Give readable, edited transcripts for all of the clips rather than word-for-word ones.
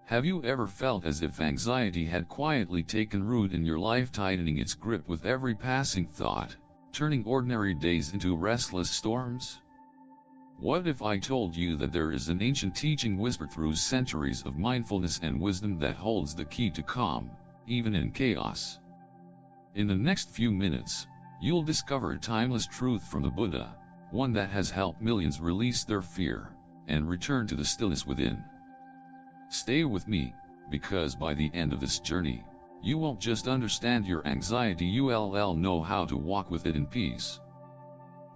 Have you ever felt as if anxiety had quietly taken root in your life, tightening its grip with every passing thought, turning ordinary days into restless storms? What if I told you that there is an ancient teaching whispered through centuries of mindfulness and wisdom that holds the key to calm, even in chaos? In the next few minutes, you'll discover a timeless truth from the Buddha, one that has helped millions release their fear and return to the stillness within. Stay with me, because by the end of this journey, you won't just understand your anxiety, you'll know how to walk with it in peace.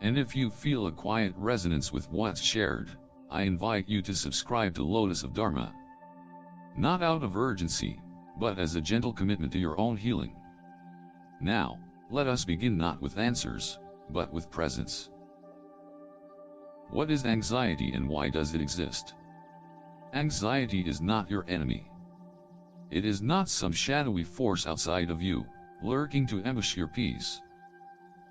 And if you feel a quiet resonance with what's shared, I invite you to subscribe to Lotus of Dharma. Not out of urgency, but as a gentle commitment to your own healing. Now, let us begin not with answers, but with presence. What is anxiety and why does it exist? Anxiety is not your enemy. It is not some shadowy force outside of you, lurking to ambush your peace.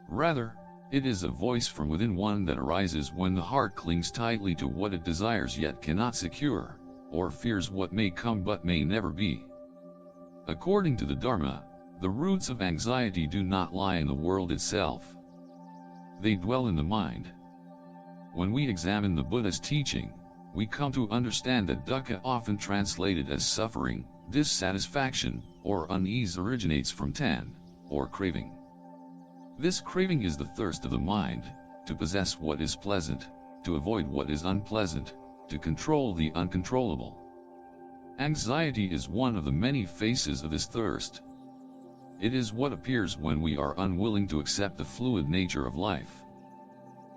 Rather, it is a voice from within, one that arises when the heart clings tightly to what it desires yet cannot secure, or fears what may come but may never be. According to the Dharma, the roots of anxiety do not lie in the world itself. They dwell in the mind. When we examine the Buddha's teaching, we come to understand that dukkha, often translated as suffering, dissatisfaction, or unease, originates from tan, or craving. This craving is the thirst of the mind, to possess what is pleasant, to avoid what is unpleasant, to control the uncontrollable. Anxiety is one of the many faces of this thirst. It is what appears when we are unwilling to accept the fluid nature of life.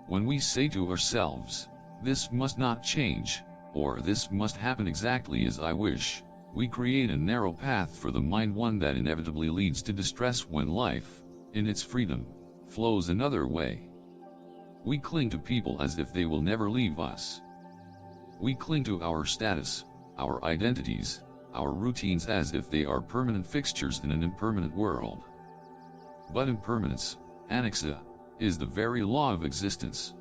When we say to ourselves, "This must not change," or "This must happen exactly as I wish," we create a narrow path for the mind, one that inevitably leads to distress when life, in its freedom, flows another way. We cling to people as if they will never leave us. We cling to our status, our identities, our routines as if they are permanent fixtures in an impermanent world. But impermanence, anicca, is the very law of existence.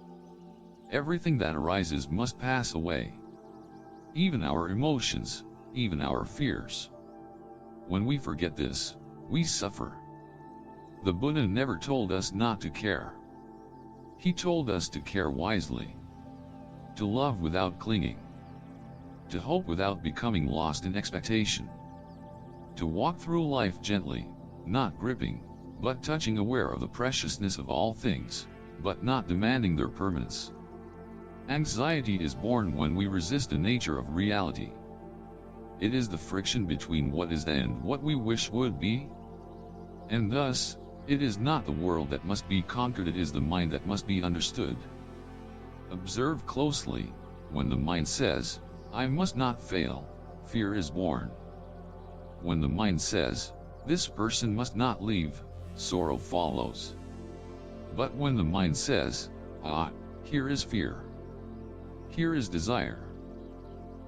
Everything that arises must pass away. Even our emotions, even our fears. When we forget this, we suffer. The Buddha never told us not to care. He told us to care wisely. To love without clinging. To hope without becoming lost in expectation. To walk through life gently, not gripping, but touching, aware of the preciousness of all things, but not demanding their permanence. Anxiety is born when we resist the nature of reality. It is the friction between what is and what we wish would be. And thus, it is not the world that must be conquered, it is the mind that must be understood. Observe closely. When the mind says, "I must not fail," fear is born. When the mind says, "This person must not leave," sorrow follows. But when the mind says, "Ah, here is fear. Here is desire.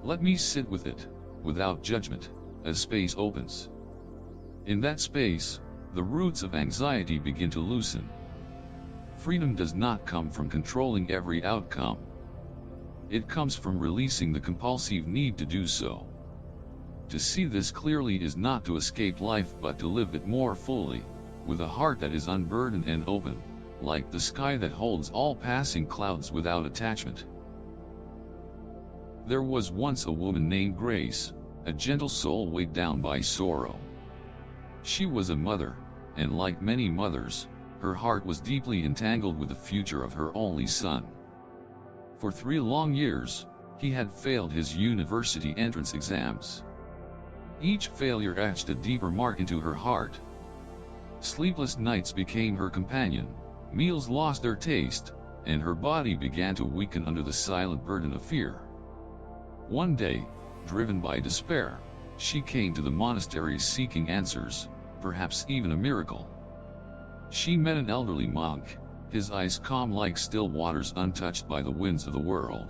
Let me sit with it," without judgment, a space opens. In that space, the roots of anxiety begin to loosen. Freedom does not come from controlling every outcome. It comes from releasing the compulsive need to do so. To see this clearly is not to escape life but to live it more fully, with a heart that is unburdened and open, like the sky that holds all passing clouds without attachment. There was once a woman named Grace, a gentle soul weighed down by sorrow. She was a mother, and like many mothers, her heart was deeply entangled with the future of her only son. For 3 long years, he had failed his university entrance exams. Each failure etched a deeper mark into her heart. Sleepless nights became her companion, meals lost their taste, and her body began to weaken under the silent burden of fear. One day, driven by despair, she came to the monastery seeking answers, perhaps even a miracle. She met an elderly monk, his eyes calm like still waters untouched by the winds of the world.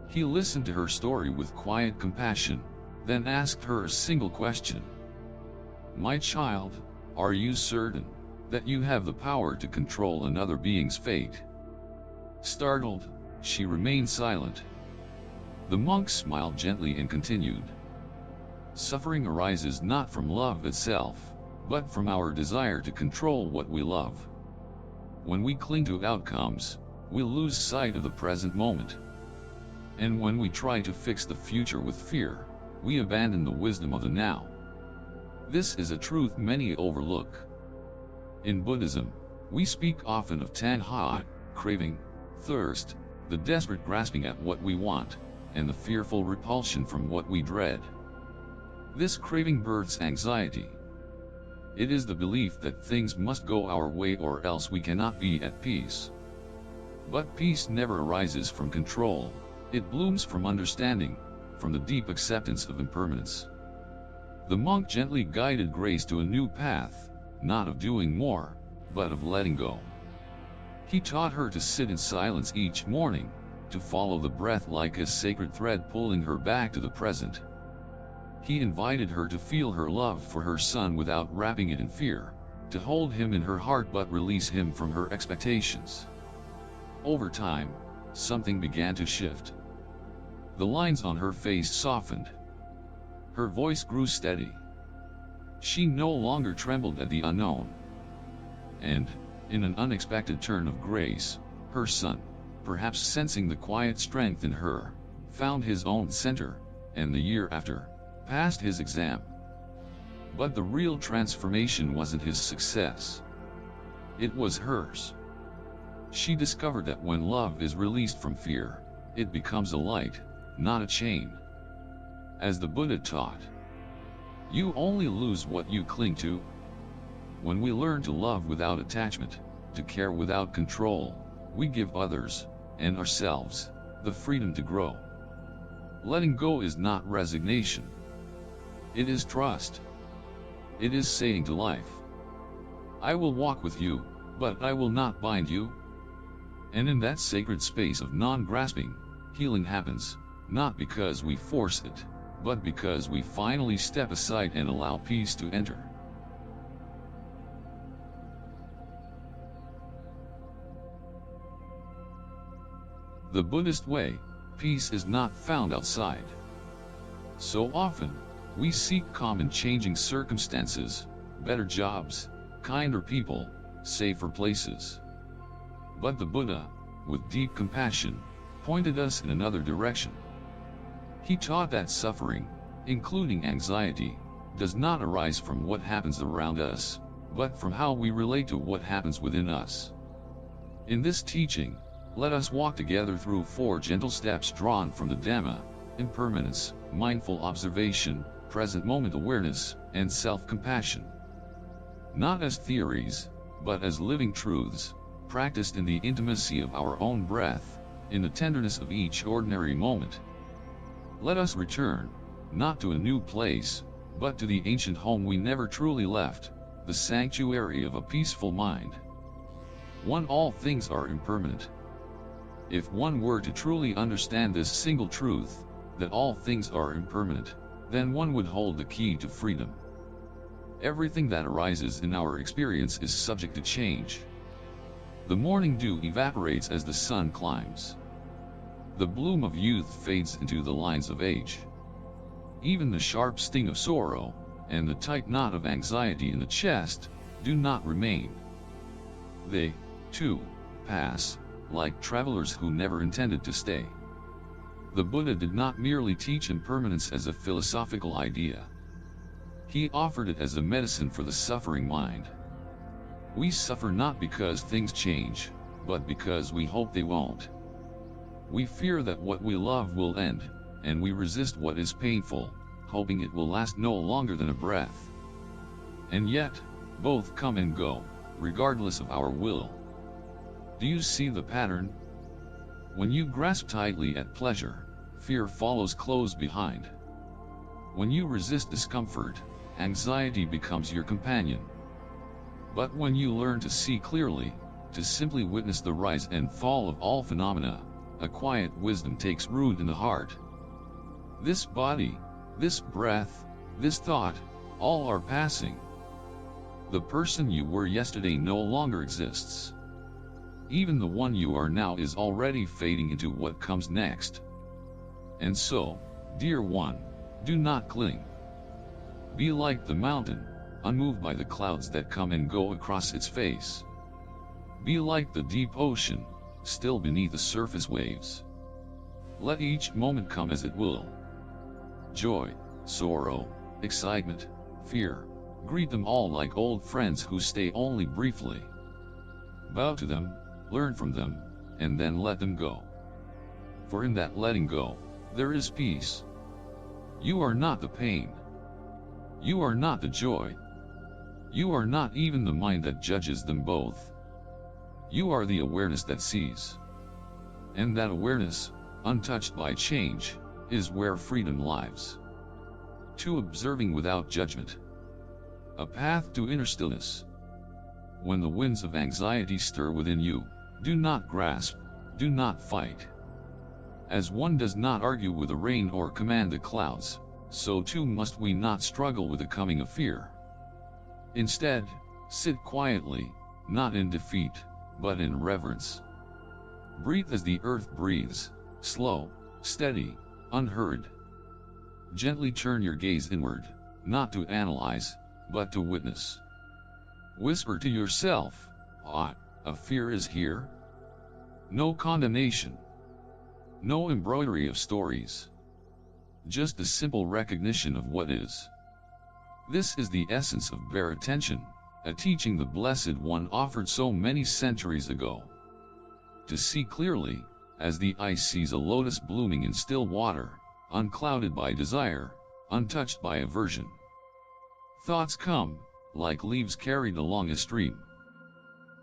He listened to her story with quiet compassion, then asked her a single question. "My child, are you certain that you have the power to control another being's fate?" Startled, she remained silent. The monk smiled gently and continued, Suffering arises not from love itself, but from our desire to control what we love. When we cling to outcomes, we lose sight of the present moment. And when we try to fix the future with fear, we abandon the wisdom of the now. This is a truth many overlook. In Buddhism, we speak often of tanha, craving, thirst, the desperate grasping at what we want, and the fearful repulsion from what we dread. This craving births anxiety. It is the belief that things must go our way or else we cannot be at peace. But peace never arises from control, it blooms from understanding, from the deep acceptance of impermanence. The monk gently guided Grace to a new path, not of doing more, but of letting go. He taught her to sit in silence each morning, to follow the breath like a sacred thread pulling her back to the present. He invited her to feel her love for her son without wrapping it in fear, to hold him in her heart but release him from her expectations. Over time, something began to shift. The lines on her face softened. Her voice grew steady. She no longer trembled at the unknown. And, in an unexpected turn of grace, her son, perhaps sensing the quiet strength in her, found his own center, and the year after, passed his exam. But the real transformation wasn't his success. It was hers. She discovered that when love is released from fear, it becomes a light, not a chain. As the Buddha taught, you only lose what you cling to. When we learn to love without attachment, to care without control, we give others, and ourselves, the freedom to grow. Letting go is not resignation. It is trust. It is saying to life, I will walk with you, but I will not bind you. And in that sacred space of non-grasping, healing happens, not because we force it, but because we finally step aside and allow peace to enter. The Buddhist way, peace is not found outside. So often, we seek calm in changing circumstances, better jobs, kinder people, safer places. But the Buddha, with deep compassion, pointed us in another direction. He taught that suffering, including anxiety, does not arise from what happens around us, but from how we relate to what happens within us. In this teaching, let us walk together through 4 gentle steps drawn from the Dhamma: impermanence, mindful observation, present moment awareness, and self-compassion. Not as theories, but as living truths, practiced in the intimacy of our own breath, in the tenderness of each ordinary moment. Let us return, not to a new place, but to the ancient home we never truly left, the sanctuary of a peaceful mind. 1. All things are impermanent. If one were to truly understand this single truth, that all things are impermanent, then one would hold the key to freedom. Everything that arises in our experience is subject to change. The morning dew evaporates as the sun climbs. The bloom of youth fades into the lines of age. Even the sharp sting of sorrow, and the tight knot of anxiety in the chest, do not remain. They, too, pass, like travelers who never intended to stay. The Buddha did not merely teach impermanence as a philosophical idea. He offered it as a medicine for the suffering mind. We suffer not because things change, but because we hope they won't. We fear that what we love will end, and we resist what is painful, hoping it will last no longer than a breath. And yet, both come and go, regardless of our will. Do you see the pattern? When you grasp tightly at pleasure, fear follows close behind. When you resist discomfort, anxiety becomes your companion. But when you learn to see clearly, to simply witness the rise and fall of all phenomena, a quiet wisdom takes root in the heart. This body, this breath, this thought, all are passing. The person you were yesterday no longer exists. Even the one you are now is already fading into what comes next. And so, dear one, do not cling. Be like the mountain, unmoved by the clouds that come and go across its face. Be like the deep ocean, still beneath the surface waves. Let each moment come as it will. Joy, sorrow, excitement, fear, greet them all like old friends who stay only briefly. Bow to them, learn from them, and then let them go. For in that letting go, there is peace. You are not the pain. You are not the joy. You are not even the mind that judges them both. You are the awareness that sees. And that awareness, untouched by change, is where freedom lies. To observing without judgment. A path to inner stillness. When the winds of anxiety stir within you, do not grasp, do not fight. As one does not argue with the rain or command the clouds, so too must we not struggle with the coming of fear. Instead, sit quietly, not in defeat, but in reverence. Breathe as the earth breathes, slow, steady, unhurried. Gently turn your gaze inward, not to analyze, but to witness. Whisper to yourself, a fear is here. No condemnation. No embroidery of stories. Just the simple recognition of what is. This is the essence of bare attention, a teaching the Blessed One offered so many centuries ago. To see clearly, as the eye sees a lotus blooming in still water, unclouded by desire, untouched by aversion. Thoughts come, like leaves carried along a stream.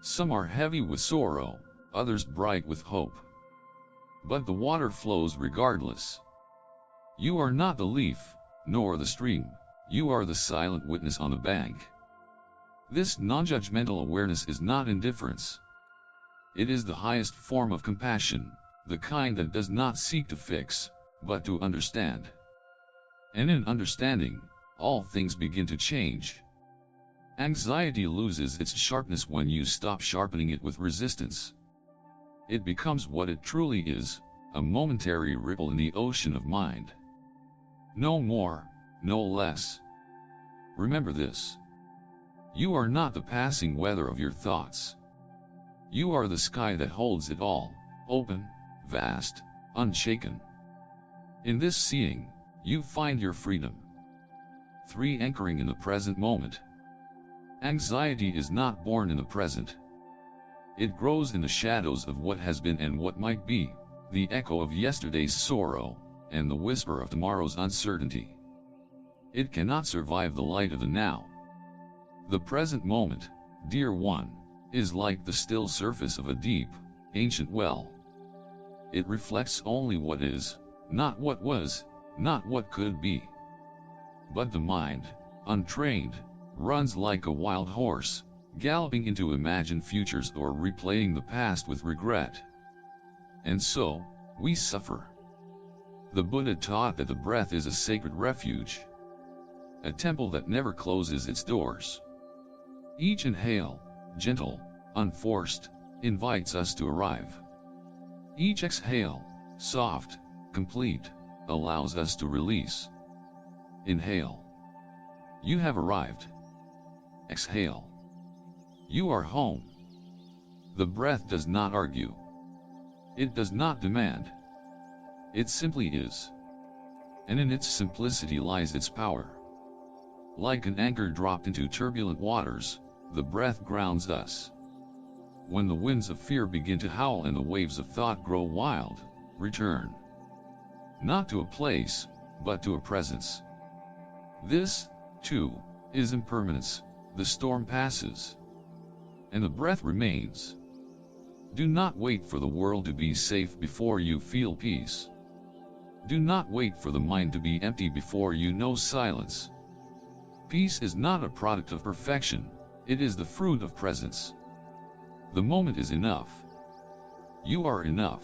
Some are heavy with sorrow, others bright with hope. But the water flows regardless. You are not the leaf, nor the stream, you are the silent witness on the bank. This non-judgmental awareness is not indifference. It is the highest form of compassion, the kind that does not seek to fix, but to understand. And in understanding, all things begin to change. Anxiety loses its sharpness when you stop sharpening it with resistance. It becomes what it truly is, a momentary ripple in the ocean of mind. No more, no less. Remember this. You are not the passing weather of your thoughts. You are the sky that holds it all, open, vast, unshaken. In this seeing, you find your freedom. 3. Anchoring in the present moment. Anxiety is not born in the present. It grows in the shadows of what has been and what might be, the echo of yesterday's sorrow, and the whisper of tomorrow's uncertainty. It cannot survive the light of the now. The present moment, dear one, is like the still surface of a deep, ancient well. It reflects only what is, not what was, not what could be. But the mind, untrained, runs like a wild horse, galloping into imagined futures or replaying the past with regret. And so, we suffer. The Buddha taught that the breath is a sacred refuge, a temple that never closes its doors. Each inhale, gentle, unforced, invites us to arrive. Each exhale, soft, complete, allows us to release. Inhale. You have arrived. Exhale. You are home. The breath does not argue. It does not demand. It simply is. And in its simplicity lies its power. Like an anchor dropped into turbulent waters, the breath grounds us. When the winds of fear begin to howl and the waves of thought grow wild, return. Not to a place, but to a presence. This, too, is impermanence. The storm passes, and the breath remains. Do not wait for the world to be safe before you feel peace. Do not wait for the mind to be empty before you know silence. Peace is not a product of perfection, it is the fruit of presence. The moment is enough. You are enough.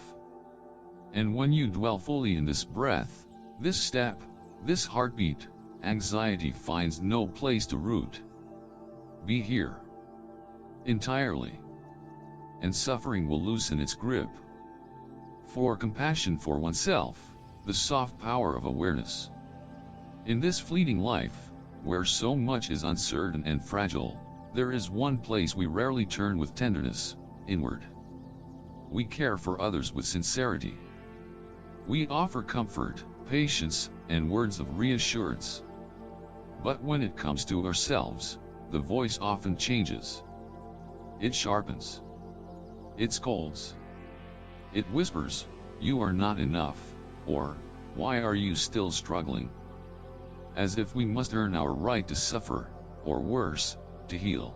And when you dwell fully in this breath, this step, this heartbeat, anxiety finds no place to root. Be here. Entirely. And suffering will loosen its grip. For compassion for oneself, the soft power of awareness. In this fleeting life, Where so much is uncertain and fragile, there is one place we rarely turn with tenderness: inward. We care for others with sincerity. We offer comfort, patience, and words of reassurance. But when it comes to ourselves, the voice often changes. It sharpens. It scolds. It whispers, "You are not enough," or "Why are you still struggling?" As if we must earn our right to suffer, or worse, to heal.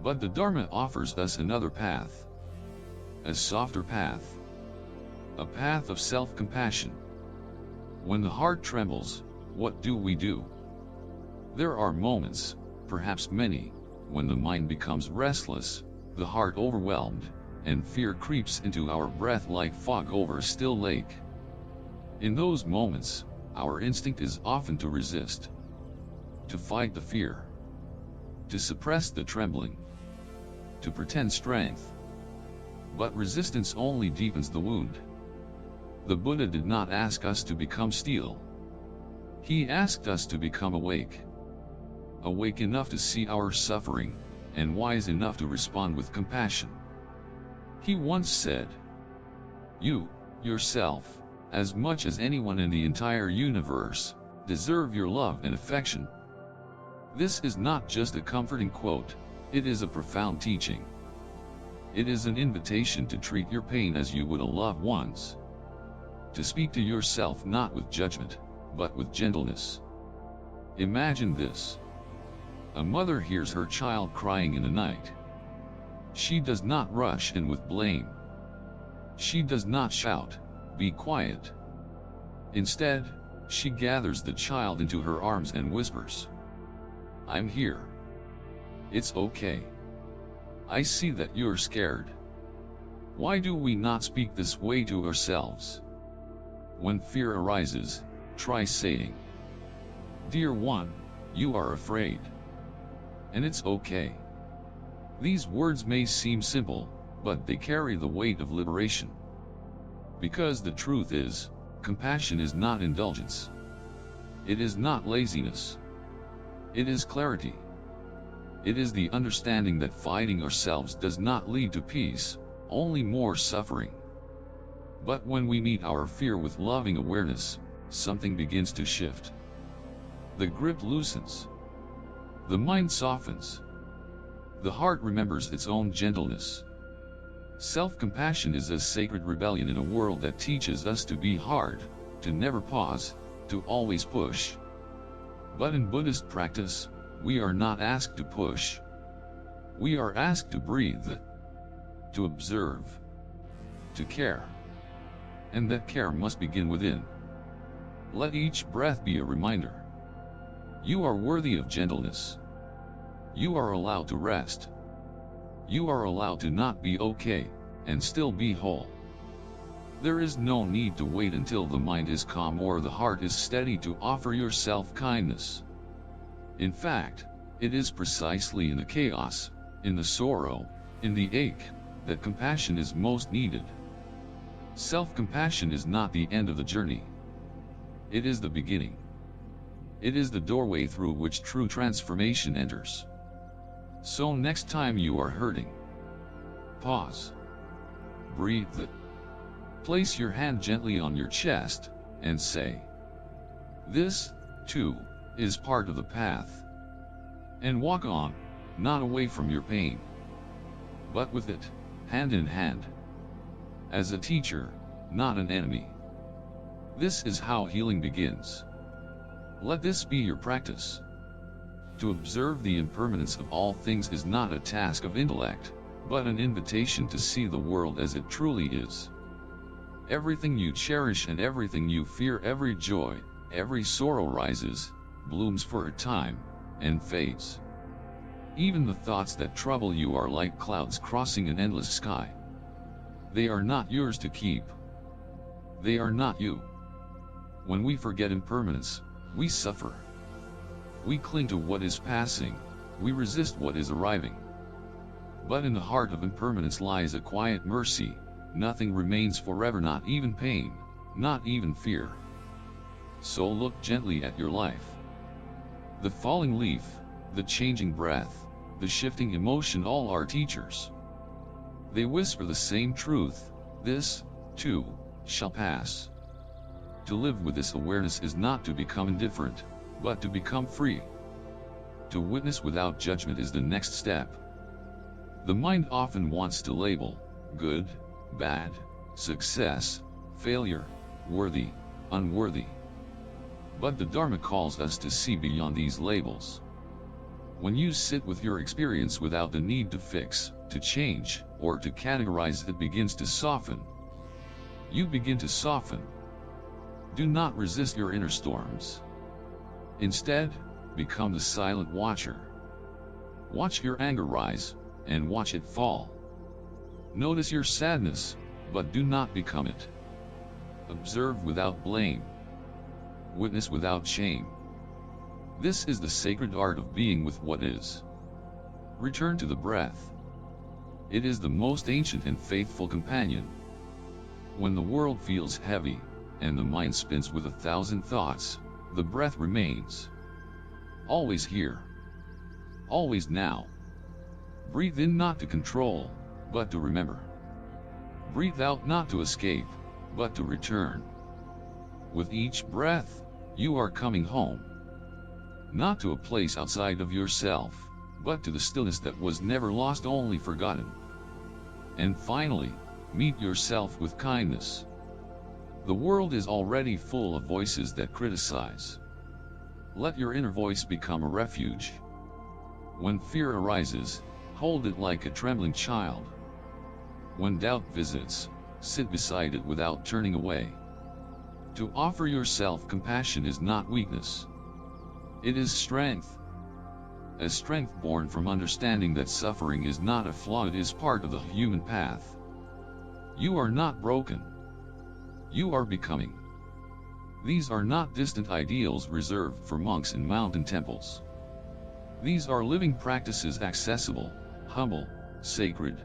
But the Dharma offers us another path. A softer path. A path of self-compassion. When the heart trembles, what do? There are moments, perhaps many, when the mind becomes restless, the heart overwhelmed, and fear creeps into our breath like fog over a still lake. In those moments, our instinct is often to resist, to fight the fear, to suppress the trembling, to pretend strength. But resistance only deepens the wound. The Buddha did not ask us to become steel. He asked us to become awake. Awake enough to see our suffering, and wise enough to respond with compassion. He once said, "You, yourself, as much as anyone in the entire universe, deserve your love and affection." This is not just a comforting quote, it is a profound teaching. It is an invitation to treat your pain as you would a loved one's. To speak to yourself not with judgment, but with gentleness. Imagine this. A mother hears her child crying in the night. She does not rush in with blame. She does not shout, "Be quiet." Instead, she gathers the child into her arms and whispers, "I'm here. It's okay. I see that you're scared." Why do we not speak this way to ourselves? When fear arises, try saying, "Dear one, you are afraid. And it's okay." These words may seem simple, but they carry the weight of liberation. Because the truth is, compassion is not indulgence. It is not laziness. It is clarity. It is the understanding that fighting ourselves does not lead to peace, only more suffering. But when we meet our fear with loving awareness, something begins to shift. The grip loosens. The mind softens. The heart remembers its own gentleness. Self-compassion is a sacred rebellion in a world that teaches us to be hard, to never pause, to always push. But in Buddhist practice, we are not asked to push. We are asked to breathe, to observe, to care. And that care must begin within. Let each breath be a reminder. You are worthy of gentleness. You are allowed to rest. You are allowed to not be okay, and still be whole. There is no need to wait until the mind is calm or the heart is steady to offer yourself kindness. In fact, it is precisely in the chaos, in the sorrow, in the ache, that compassion is most needed. Self-compassion is not the end of the journey. It is the beginning. It is the doorway through which true transformation enters. So next time you are hurting, pause. Breathe. Place your hand gently on your chest, and say, "This, too, is part of the path." And walk on, not away from your pain, but with it, hand in hand. As a teacher, not an enemy. This is how healing begins. Let this be your practice. To observe the impermanence of all things is not a task of intellect, but an invitation to see the world as it truly is. Everything you cherish and everything you fear, every joy, every sorrow rises, blooms for a time, and fades. Even the thoughts that trouble you are like clouds crossing an endless sky. They are not yours to keep. They are not you. When we forget impermanence, we suffer. We cling to what is passing, we resist what is arriving. But in the heart of impermanence lies a quiet mercy. Nothing remains forever, not even pain, not even fear. So look gently at your life. The falling leaf, the changing breath, the shifting emotion, all are teachers. They whisper the same truth: this, too, shall pass. To live with this awareness is not to become indifferent, but to become free. To witness without judgment is the next step. The mind often wants to label: good, bad, success, failure, worthy, unworthy. But the Dharma calls us to see beyond these labels. When you sit with your experience without the need to fix, to change, or to categorize, it begins to soften. You begin to soften. Do not resist your inner storms. Instead, become the silent watcher. Watch your anger rise, and watch it fall. Notice your sadness, but do not become it. Observe without blame. Witness without shame. This is the sacred art of being with what is. Return to the breath. It is the most ancient and faithful companion. When the world feels heavy, and the mind spins with 1,000 thoughts, the breath remains. Always here. Always now. Breathe in not to control, but to remember. Breathe out not to escape, but to return. With each breath, you are coming home. Not to a place outside of yourself, but to the stillness that was never lost, only forgotten. And finally, meet yourself with kindness. The world is already full of voices that criticize. Let your inner voice become a refuge. When fear arises, hold it like a trembling child. When doubt visits, sit beside it without turning away. To offer yourself compassion is not weakness. It is strength. A strength born from understanding that suffering is not a flaw, it is part of the human path. You are not broken. You are becoming. These are not distant ideals reserved for monks in mountain temples. These are living practices, accessible, humble, sacred.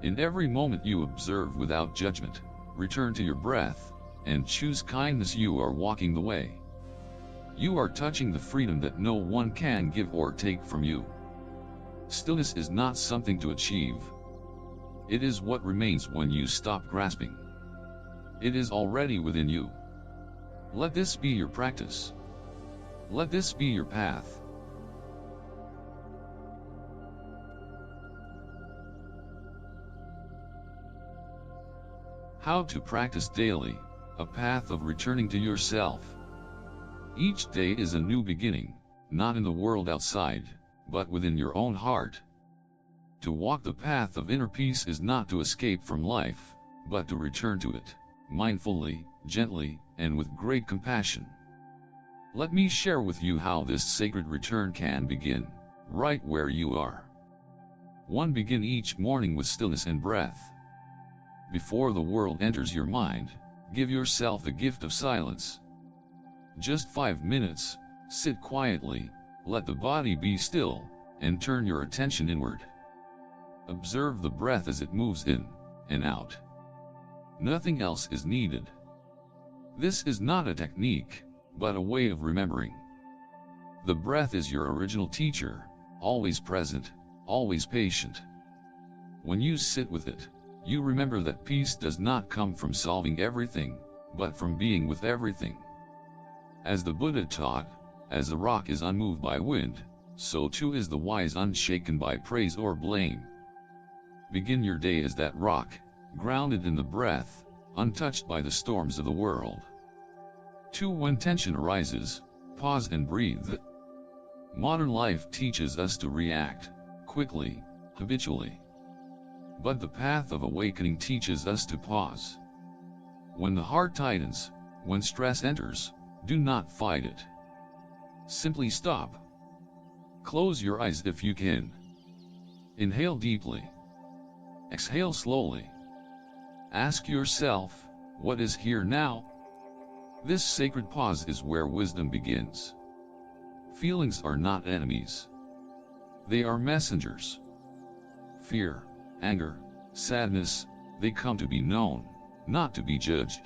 In every moment you observe without judgment, return to your breath, and choose kindness. You are walking the way. You are touching the freedom that no one can give or take from you. Stillness is not something to achieve. It is what remains when you stop grasping. It is already within you. Let this be your practice. Let this be your path. How to practice daily, a path of returning to yourself. Each day is a new beginning, not in the world outside, but within your own heart. To walk the path of inner peace is not to escape from life, but to return to it, mindfully, gently, and with great compassion. Let me share with you how this sacred return can begin, right where you are. 1. Begin each morning with stillness and breath. Before the world enters your mind, give yourself the gift of silence. Just 5 minutes, sit quietly, let the body be still, and turn your attention inward. Observe the breath as it moves in and out. Nothing else is needed. This is not a technique, but a way of remembering. The breath is your original teacher, always present, always patient. When you sit with it, you remember that peace does not come from solving everything, but from being with everything. As the Buddha taught, as a rock is unmoved by wind, so too is the wise unshaken by praise or blame. Begin your day as that rock, grounded in the breath, untouched by the storms of the world. 2. When tension arises, pause and breathe. Modern life teaches us to react, quickly, habitually. But the path of awakening teaches us to pause. When the heart tightens, when stress enters, do not fight it. Simply stop. Close your eyes if you can. Inhale deeply. Exhale slowly. Ask yourself, what is here now? This sacred pause is where wisdom begins. Feelings are not enemies. They are messengers. Fear, anger, sadness, they come to be known, not to be judged.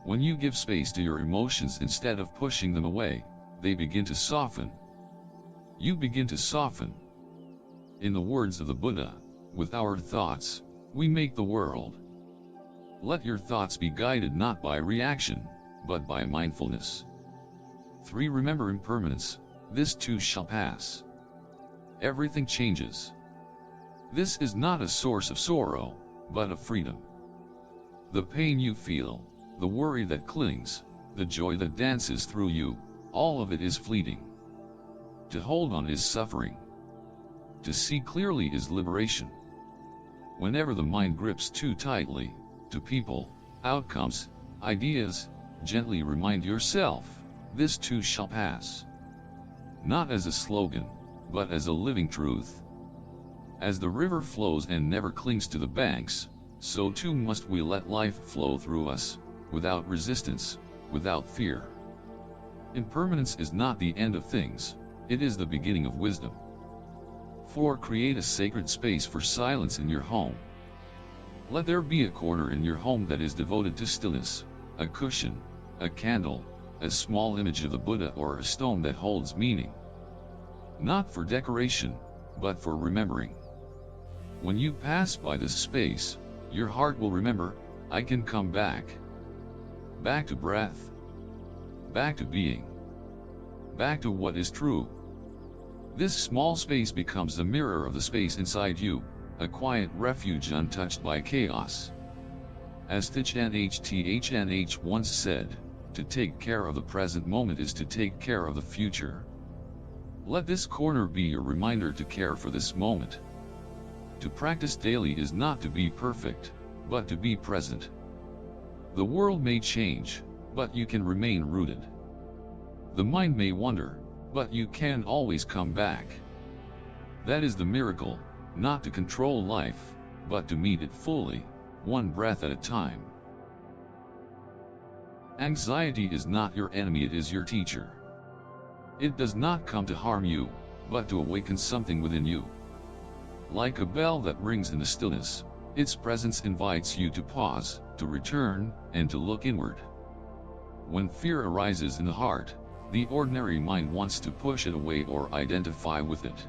When you give space to your emotions instead of pushing them away, they begin to soften. You begin to soften. In the words of the Buddha, with our thoughts, we make the world. Let your thoughts be guided not by reaction, but by mindfulness. 3. Remember impermanence, this too shall pass. Everything changes. This is not a source of sorrow, but of freedom. The pain you feel, the worry that clings, the joy that dances through you, all of it is fleeting. To hold on is suffering. To see clearly is liberation. Whenever the mind grips too tightly to people, outcomes, ideas, gently remind yourself, this too shall pass. Not as a slogan, but as a living truth. As the river flows and never clings to the banks, so too must we let life flow through us, without resistance, without fear. Impermanence is not the end of things, it is the beginning of wisdom. 4. Create a sacred space for silence in your home. Let there be a corner in your home that is devoted to stillness, a cushion, a candle, a small image of the Buddha, or a stone that holds meaning. Not for decoration, but for remembering. When you pass by this space, your heart will remember, I can come back. Back to breath. Back to being. Back to what is true. This small space becomes a mirror of the space inside you, a quiet refuge untouched by chaos. As Thich Nhat Hanh once said, to take care of the present moment is to take care of the future. Let this corner be your reminder to care for this moment. To practice daily is not to be perfect, but to be present. The world may change, but you can remain rooted. The mind may wander, but you can always come back. That is the miracle, not to control life, but to meet it fully, one breath at a time. Anxiety is not your enemy, it is your teacher. It does not come to harm you, but to awaken something within you. Like a bell that rings in the stillness, its presence invites you to pause, to return, and to look inward. When fear arises in the heart, the ordinary mind wants to push it away or identify with it.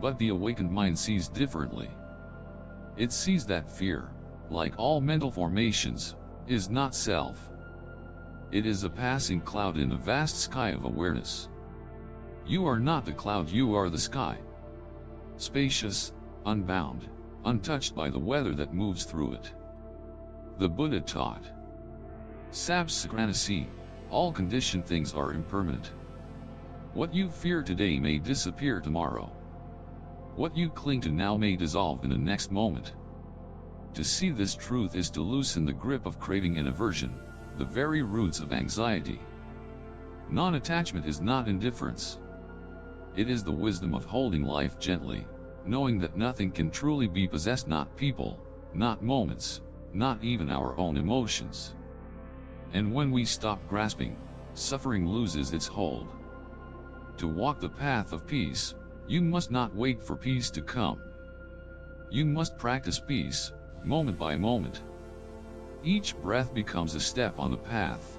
But the awakened mind sees differently. It sees that fear, like all mental formations, is not self. It is a passing cloud in the vast sky of awareness. You are not the cloud, you are the sky. Spacious, unbound, untouched by the weather that moves through it. The Buddha taught, Sabsakranasi, all conditioned things are impermanent. What you fear today may disappear tomorrow. What you cling to now may dissolve in the next moment. To see this truth is to loosen the grip of craving and aversion, the very roots of anxiety. Non-attachment is not indifference. It is the wisdom of holding life gently, knowing that nothing can truly be possessed, not people, not moments, not even our own emotions. And when we stop grasping, suffering loses its hold. To walk the path of peace, you must not wait for peace to come. You must practice peace, moment by moment. Each breath becomes a step on the path.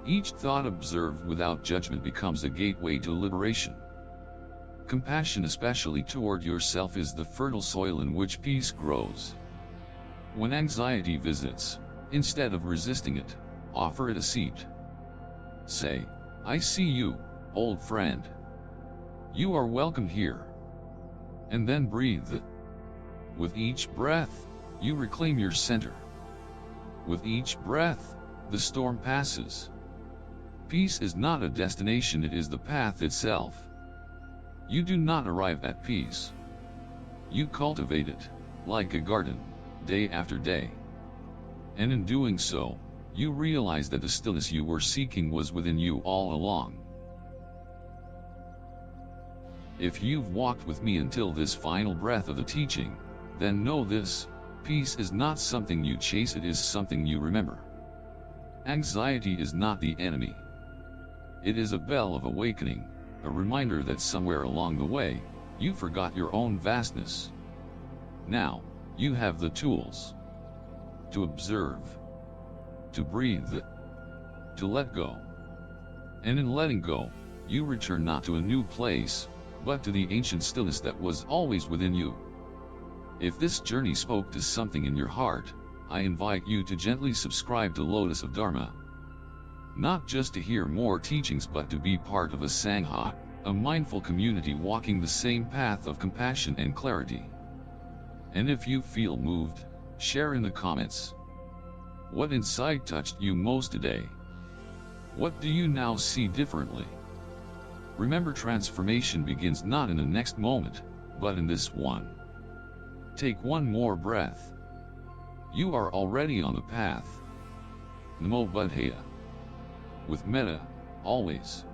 Each thought observed without judgment becomes a gateway to liberation. Compassion, especially toward yourself, is the fertile soil in which peace grows. When anxiety visits, instead of resisting it, offer it a seat. Say, I see you, old friend. You are welcome here. And then breathe. With each breath, you reclaim your center. With each breath, the storm passes. Peace is not a destination, it is the path itself. You do not arrive at peace. You cultivate it, like a garden, day after day. And in doing so, you realize that the stillness you were seeking was within you all along. If you've walked with me until this final breath of the teaching, then know this: peace is not something you chase, it is something you remember. Anxiety is not the enemy. It is a bell of awakening, a reminder that somewhere along the way, you forgot your own vastness. Now, you have the tools to observe, to breathe, to let go. And in letting go, you return not to a new place, but to the ancient stillness that was always within you. If this journey spoke to something in your heart, I invite you to gently subscribe to Lotus of Dharma. Not just to hear more teachings, but to be part of a Sangha, a mindful community walking the same path of compassion and clarity. And if you feel moved, share in the comments. What insight touched you most today? What do you now see differently? Remember, transformation begins not in the next moment, but in this one. Take one more breath. You are already on the path. Namo Buddhaya. With metta, always.